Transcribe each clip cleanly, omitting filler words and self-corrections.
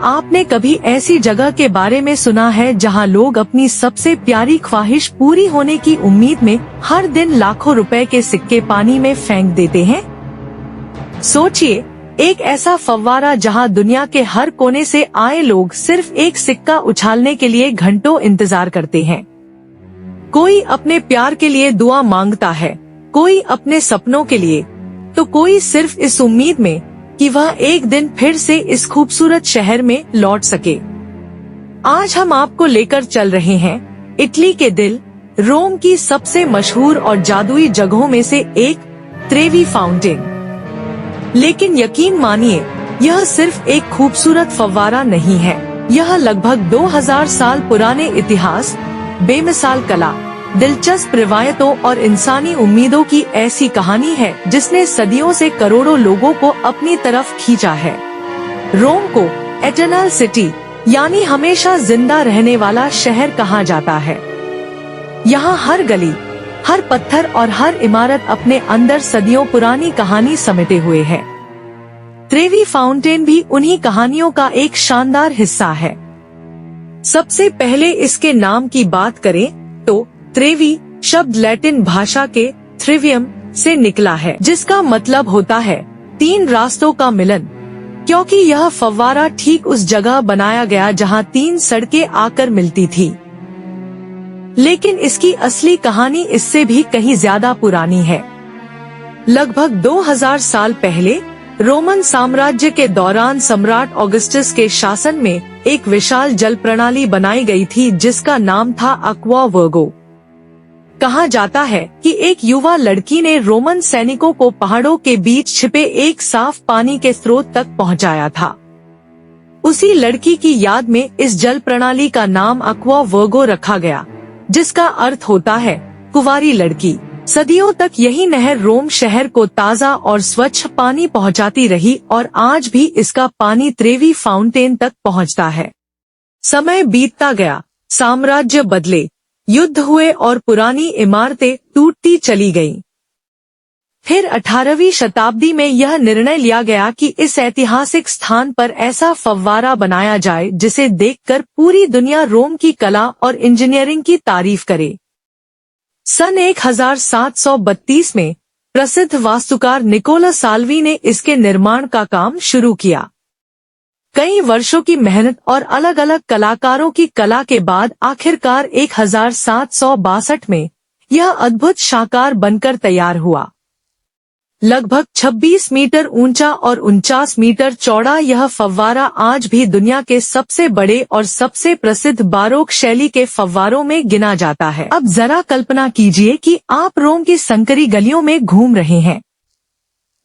आपने कभी ऐसी जगह के बारे में सुना है जहां लोग अपनी सबसे प्यारी ख्वाहिश पूरी होने की उम्मीद में हर दिन लाखों रुपए के सिक्के पानी में फेंक देते हैं? सोचिए, एक ऐसा फव्वारा जहां दुनिया के हर कोने से आए लोग सिर्फ एक सिक्का उछालने के लिए घंटों इंतजार करते हैं। कोई अपने प्यार के लिए दुआ मांगता है, कोई अपने सपनों के लिए, तो कोई सिर्फ इस उम्मीद में कि वह एक दिन फिर से इस खूबसूरत शहर में लौट सके। आज हम आपको लेकर चल रहे हैं इटली के दिल, रोम की सबसे मशहूर और जादुई जगहों में से एक, त्रेवी फाउंटेन। लेकिन यकीन मानिए, यह सिर्फ एक खूबसूरत फव्वारा नहीं है। यह लगभग 2000 साल पुराने इतिहास, बेमिसाल कला, दिलचस्प रिवायतों और इंसानी उम्मीदों की ऐसी कहानी है जिसने सदियों से करोड़ों लोगों को अपनी तरफ खींचा है। रोम को एटर्नल सिटी यानी हमेशा जिंदा रहने वाला शहर कहा जाता है। यहाँ हर गली, हर पत्थर और हर इमारत अपने अंदर सदियों पुरानी कहानी समेटे हुए है। त्रेवी फाउंटेन भी उन्हीं कहानियों का एक शानदार हिस्सा है। सबसे पहले इसके नाम की बात करें तो त्रेवी शब्द लैटिन भाषा के थ्रिवियम से निकला है, जिसका मतलब होता है 3 रास्तों का मिलन, क्योंकि यह फव्वारा ठीक उस जगह बनाया गया जहां 3 सड़कें आकर मिलती थी। लेकिन इसकी असली कहानी इससे भी कहीं ज्यादा पुरानी है। लगभग 2000 साल पहले रोमन साम्राज्य के दौरान सम्राट ऑगस्टस के शासन में एक विशाल जल प्रणाली बनाई गई थी जिसका नाम था एक्वा वर्गो। कहा जाता है कि एक युवा लड़की ने रोमन सैनिकों को पहाड़ों के बीच छिपे एक साफ पानी के स्रोत तक पहुंचाया था। उसी लड़की की याद में इस जल प्रणाली का नाम एक्वा वर्गो रखा गया, जिसका अर्थ होता है कुंवारी लड़की। सदियों तक यही नहर रोम शहर को ताज़ा और स्वच्छ पानी पहुंचाती रही और आज भी इसका पानी त्रेवी फाउंटेन तक पहुंचता है। समय बीतता गया, साम्राज्य बदले, युद्ध हुए और पुरानी इमारतें टूटती चली गईं। फिर 18वीं शताब्दी में यह निर्णय लिया गया कि इस ऐतिहासिक स्थान पर ऐसा फव्वारा बनाया जाए जिसे देखकर पूरी दुनिया रोम की कला और इंजीनियरिंग की तारीफ करे। सन 1732 में प्रसिद्ध वास्तुकार निकोला साल्वी ने इसके निर्माण का काम शुरू किया। कई वर्षों की मेहनत और अलग अलग कलाकारों की कला के बाद आखिरकार 1762 में यह अद्भुत शाकार बनकर तैयार हुआ। लगभग 26 मीटर ऊंचा और 49 मीटर चौड़ा यह फव्वारा आज भी दुनिया के सबसे बड़े और सबसे प्रसिद्ध बारोक शैली के फव्वारों में गिना जाता है। अब जरा कल्पना कीजिए कि आप रोम की संकरी गलियों में घूम रहे हैं।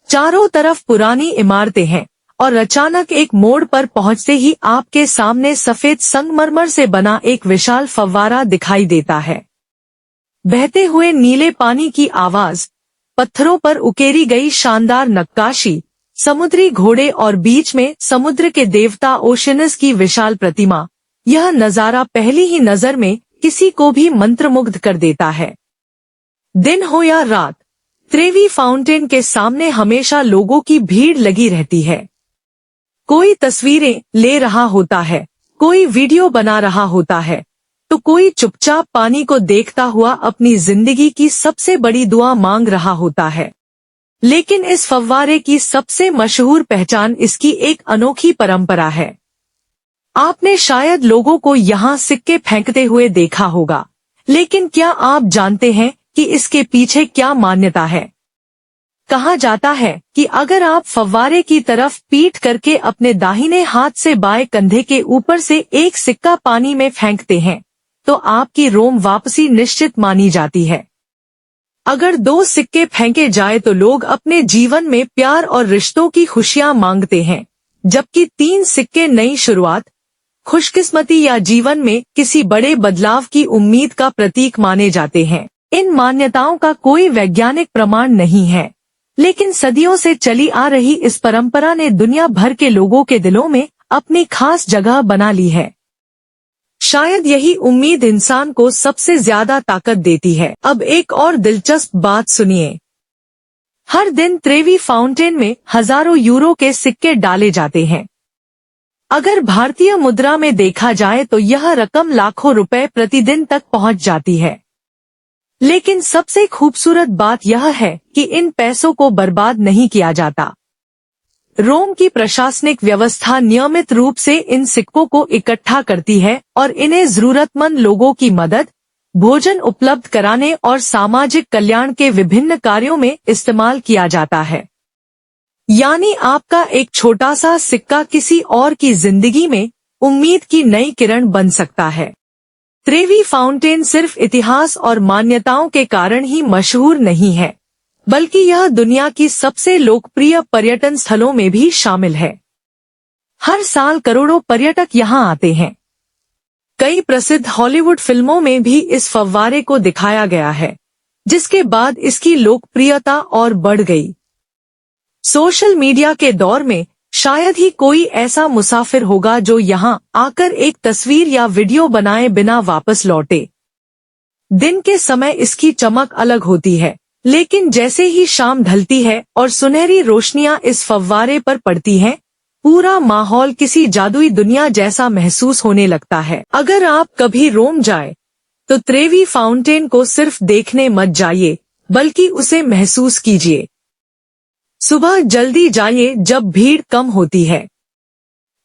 चारों तरफ पुरानी इमारतें हैं और अचानक एक मोड़ पर पहुंचते ही आपके सामने सफेद संगमरमर से बना एक विशाल फव्वारा दिखाई देता है। बहते हुए नीले पानी की आवाज, पत्थरों पर उकेरी गई शानदार नक्काशी, समुद्री घोड़े और बीच में समुद्र के देवता ओशिनस की विशाल प्रतिमा, यह नजारा पहली ही नजर में किसी को भी मंत्रमुग्ध कर देता है। दिन हो या रात, त्रेवी फाउंटेन के सामने हमेशा लोगों की भीड़ लगी रहती है। कोई तस्वीरें ले रहा होता है, कोई वीडियो बना रहा होता है, तो कोई चुपचाप पानी को देखता हुआ अपनी जिंदगी की सबसे बड़ी दुआ मांग रहा होता है। लेकिन इस फव्वारे की सबसे मशहूर पहचान इसकी एक अनोखी परंपरा है। आपने शायद लोगों को यहाँ सिक्के फेंकते हुए देखा होगा, लेकिन क्या आप जानते हैं कि इसके पीछे क्या मान्यता है? कहा जाता है कि अगर आप फव्वारे की तरफ पीठ करके अपने दाहिने हाथ से बाएं कंधे के ऊपर से एक सिक्का पानी में फेंकते हैं, तो आपकी रोम वापसी निश्चित मानी जाती है। अगर 2 सिक्के फेंके जाए तो लोग अपने जीवन में प्यार और रिश्तों की खुशियां मांगते हैं, जबकि 3 सिक्के नई शुरुआत, खुशकिस्मती या जीवन में किसी बड़े बदलाव की उम्मीद का प्रतीक माने जाते हैं। इन मान्यताओं का कोई वैज्ञानिक प्रमाण नहीं है, लेकिन सदियों से चली आ रही इस परंपरा ने दुनिया भर के लोगों के दिलों में अपनी खास जगह बना ली है। शायद यही उम्मीद इंसान को सबसे ज्यादा ताकत देती है। अब एक और दिलचस्प बात सुनिए। हर दिन त्रेवी फाउंटेन में हजारों यूरो के सिक्के डाले जाते हैं। अगर भारतीय मुद्रा में देखा जाए तो यह रकम लाखों रुपए प्रतिदिन तक पहुंच जाती है। लेकिन सबसे खूबसूरत बात यह है कि इन पैसों को बर्बाद नहीं किया जाता। रोम की प्रशासनिक व्यवस्था नियमित रूप से इन सिक्कों को इकट्ठा करती है और इन्हें जरूरतमंद लोगों की मदद, भोजन उपलब्ध कराने और सामाजिक कल्याण के विभिन्न कार्यों में इस्तेमाल किया जाता है। यानी आपका एक छोटा सा सिक्का किसी और की जिंदगी में उम्मीद की नई किरण बन सकता है। त्रेवी फाउंटेन सिर्फ इतिहास और मान्यताओं के कारण ही मशहूर नहीं है, बल्कि यह दुनिया की सबसे लोकप्रिय पर्यटन स्थलों में भी शामिल है। हर साल करोड़ों पर्यटक यहां आते हैं। कई प्रसिद्ध हॉलीवुड फिल्मों में भी इस फव्वारे को दिखाया गया है, जिसके बाद इसकी लोकप्रियता और बढ़ गई। सोशल मीडिया के दौर में शायद ही कोई ऐसा मुसाफिर होगा जो यहां आकर एक तस्वीर या वीडियो बनाए बिना वापस लौटे। दिन के समय इसकी चमक अलग होती है, लेकिन जैसे ही शाम ढलती है और सुनहरी रोशनियां इस फव्वारे पर पड़ती हैं, पूरा माहौल किसी जादुई दुनिया जैसा महसूस होने लगता है। अगर आप कभी रोम जाए तो त्रेवी फाउंटेन को सिर्फ देखने मत जाइए, बल्कि उसे महसूस कीजिए। सुबह जल्दी जाइए जब भीड़ कम होती है।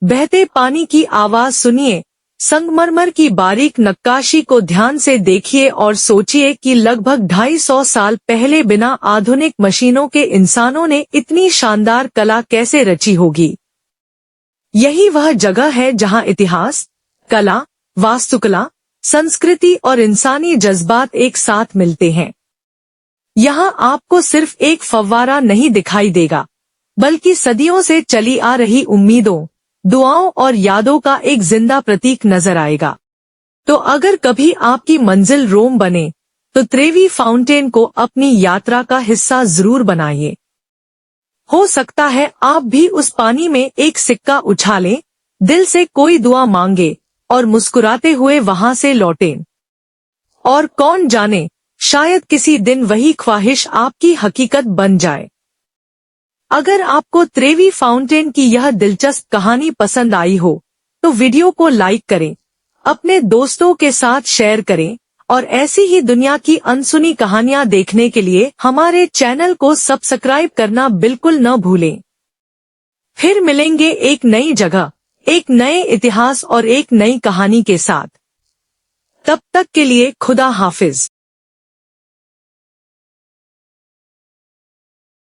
बहते पानी की आवाज सुनिए, संगमरमर की बारीक नक्काशी को ध्यान से देखिए और सोचिए कि लगभग 250 साल पहले बिना आधुनिक मशीनों के इंसानों ने इतनी शानदार कला कैसे रची होगी। यही वह जगह है जहां इतिहास, कला, वास्तुकला, संस्कृति और इंसानी जज्बात एक साथ मिलते हैं। यहाँ आपको सिर्फ एक फव्वारा नहीं दिखाई देगा, बल्कि सदियों से चली आ रही उम्मीदों, दुआओं और यादों का एक जिंदा प्रतीक नजर आएगा। तो अगर कभी आपकी मंजिल रोम बने, तो त्रेवी फाउंटेन को अपनी यात्रा का हिस्सा जरूर बनाइए। हो सकता है आप भी उस पानी में एक सिक्का उछालें, दिल से कोई दुआ मांगे और मुस्कुराते हुए वहां से लौटें। और कौन जाने, शायद किसी दिन वही ख्वाहिश आपकी हकीकत बन जाए। अगर आपको त्रेवी फाउंटेन की यह दिलचस्प कहानी पसंद आई हो, तो वीडियो को लाइक करें, अपने दोस्तों के साथ शेयर करें और ऐसी ही दुनिया की अनसुनी कहानियां देखने के लिए हमारे चैनल को सब्सक्राइब करना बिल्कुल न भूलें। फिर मिलेंगे एक नई जगह, एक नए इतिहास और एक नई कहानी के साथ। तब तक के लिए खुदा हाफिज।